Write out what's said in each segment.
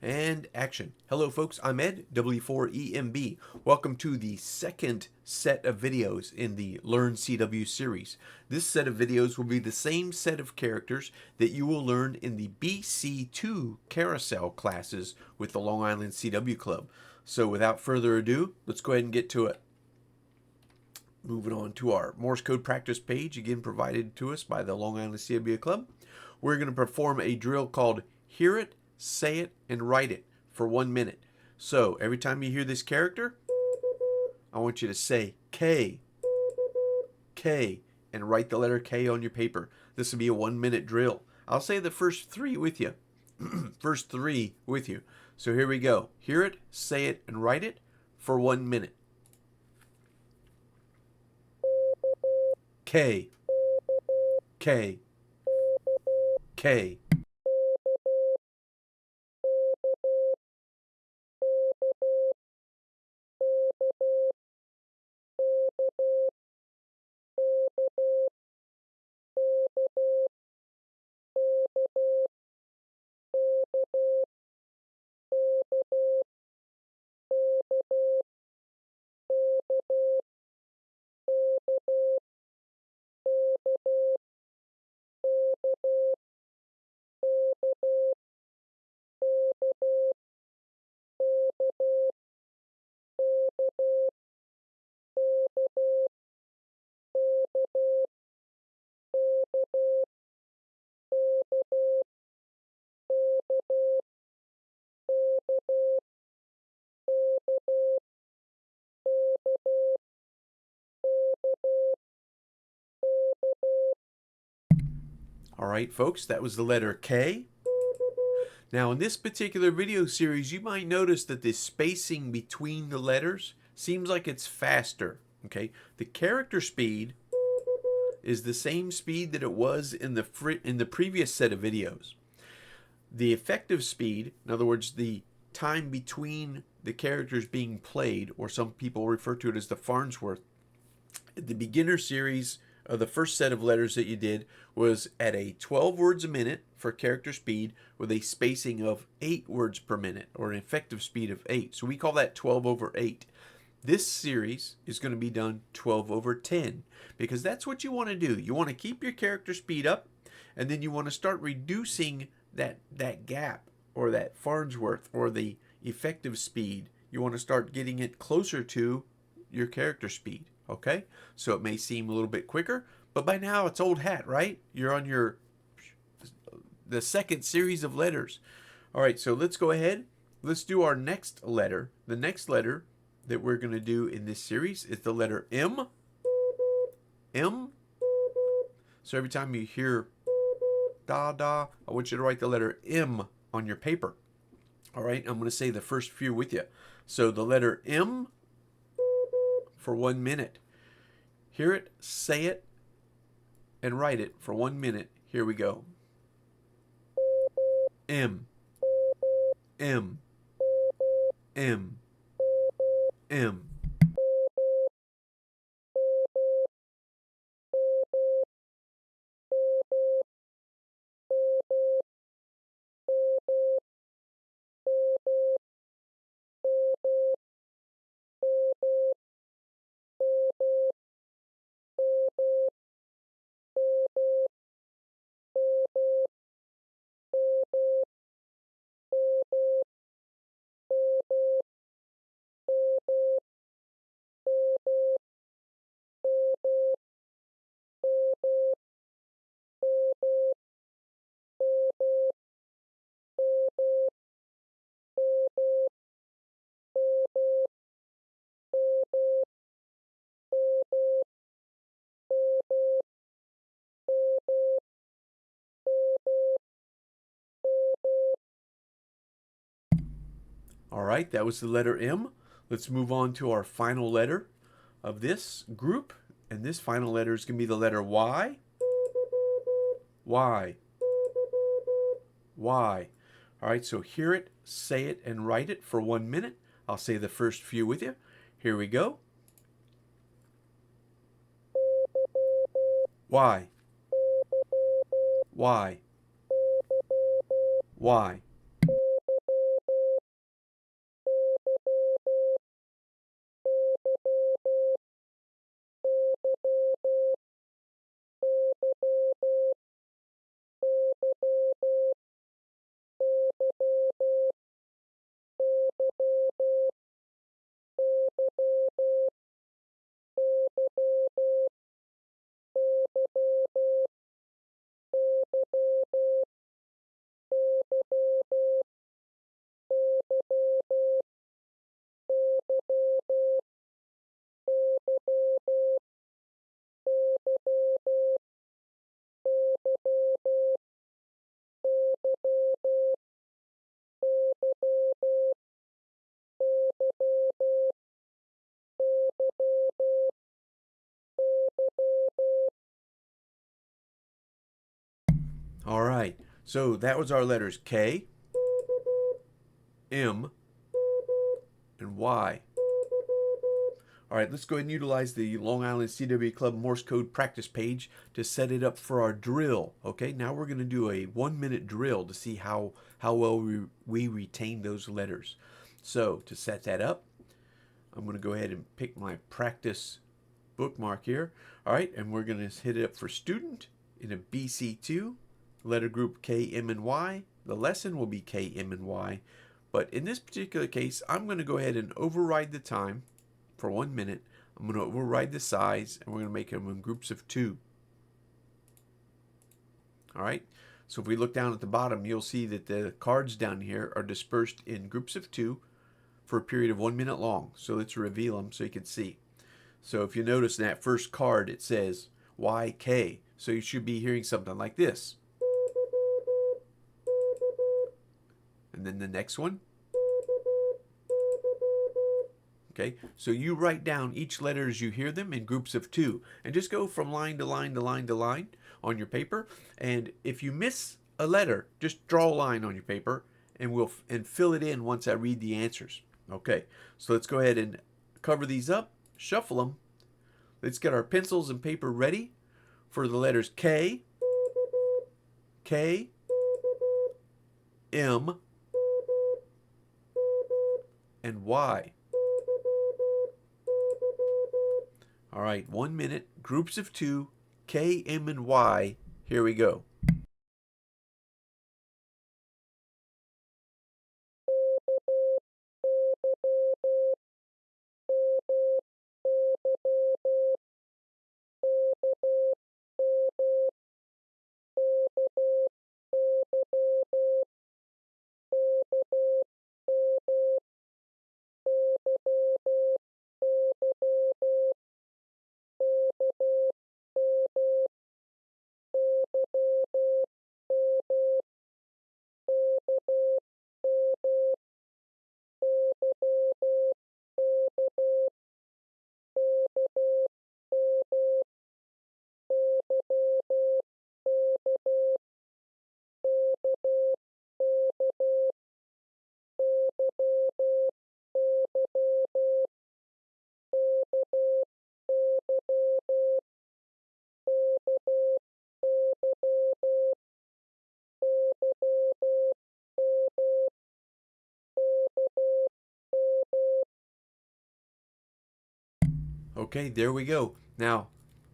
And action. Hello folks, I'm Ed, W4EMB. Welcome to the second set of videos in the Learn CW series. This set of videos will be the same set of characters that you will learn in the BC2 carousel classes with the Long Island CW Club. So without further ado, let's go ahead and get to it. Moving on to our Morse code practice page, again provided to us by the Long Island CW Club. We're going to perform a drill called Hear It, Say It, and Write It for 1 minute. So every time you hear this character, I want you to say K, K, and write the letter K on your paper. This will be a 1 minute drill. I'll say the first three with you. First three with you. So here we go. Hear it, say it, and write it for 1 minute. K, K, K. All right, folks, that was the letter K. Now, in this particular video series, you might notice that the spacing between the letters seems like it's faster, okay? The character speed is the same speed that it was in the previous set of videos. The effective speed, in other words, the time between the characters being played, or some people refer to it as the Farnsworth, the beginner series of the first set of letters that you did was at a 12 words a minute for character speed with a spacing of 8 words per minute, or an effective speed of 8. So we call that 12 over 8. This series is going to be done 12 over 10 because that's what you want to do. You want to keep your character speed up, and then you want to start reducing that gap, or that Farnsworth, or the effective speed. You want to start getting it closer to your character speed. Okay, so it may seem a little bit quicker, but by now it's old hat, right? You're on the second series of letters. All right, so let's go ahead. Let's do our next letter. The next letter that we're going to do in this series is the letter M. M. So every time you hear da da, I want you to write the letter M on your paper. All right, I'm going to say the first few with you. So the letter M for 1 minute. Hear it, say it, and write it for 1 minute. Here we go. M, M, M, M. All right, that was the letter M. Let's move on to our final letter of this group. And this final letter is going to be the letter Y. Y. Y. All right, so hear it, say it, and write it for 1 minute. I'll say the first few with you. Here we go. Y. Y. Y. All right, so that was our letters K, M, and Y. All right, let's go ahead and utilize the Long Island CW Club Morse code practice page to set it up for our drill. Okay, now we're going to do a 1-minute drill to see how well we retain those letters. So to set that up, I'm going to go ahead and pick my practice bookmark here. All right, and we're going to hit it up for student in a BC2, letter group K, M, and Y. The lesson will be K, M, and Y. But in this particular case, I'm going to go ahead and override the time for 1 minute. I'm going to override the size, and we're going to make them in groups of 2. All right, so if we look down at the bottom, you'll see that the cards down here are dispersed in groups of 2 for a period of 1 minute long. So let's reveal them so you can see. So if you notice in that first card, it says YK. So you should be hearing something like this. And then the next one. Okay, so you write down each letter as you hear them in groups of 2, and just go from line to line to line to line on your paper. And if you miss a letter, just draw a line on your paper, and fill it in once I read the answers. Okay, so let's go ahead and cover these up, shuffle them. Let's get our pencils and paper ready for the letters K, K, M, and Y. All right, 1 minute, groups of 2, K, M, and Y. Here we go. Okay, there we go. Now,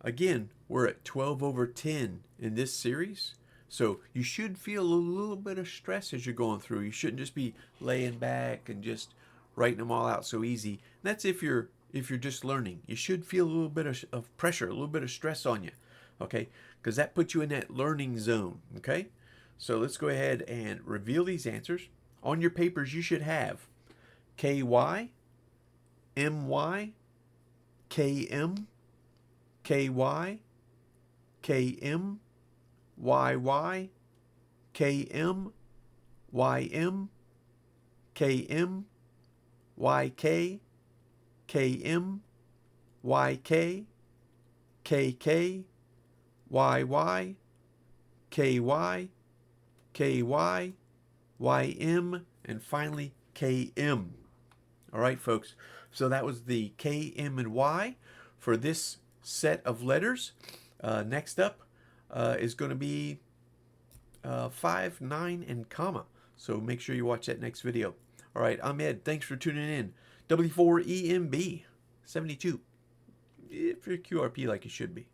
again, we're at 12 over 10 in this series. So you should feel a little bit of stress as you're going through. You shouldn't just be laying back and just writing them all out so easy. That's if you're just learning. You should feel a little bit of pressure, a little bit of stress on you. Okay? Because that puts you in that learning zone. Okay? So let's go ahead and reveal these answers. On your papers, you should have KY, MY, KM, KY, KM, YY, KM, YM, KM, YK, KM, YK, KK, YY, KY, KY, YM, and finally KM. All right, folks. So that was the K, M, and Y for this set of letters. Next up is going to be 5, 9, and comma. So make sure you watch that next video. All right, I'm Ed. Thanks for tuning in. W4EMB 72. If you're QRP like you should be.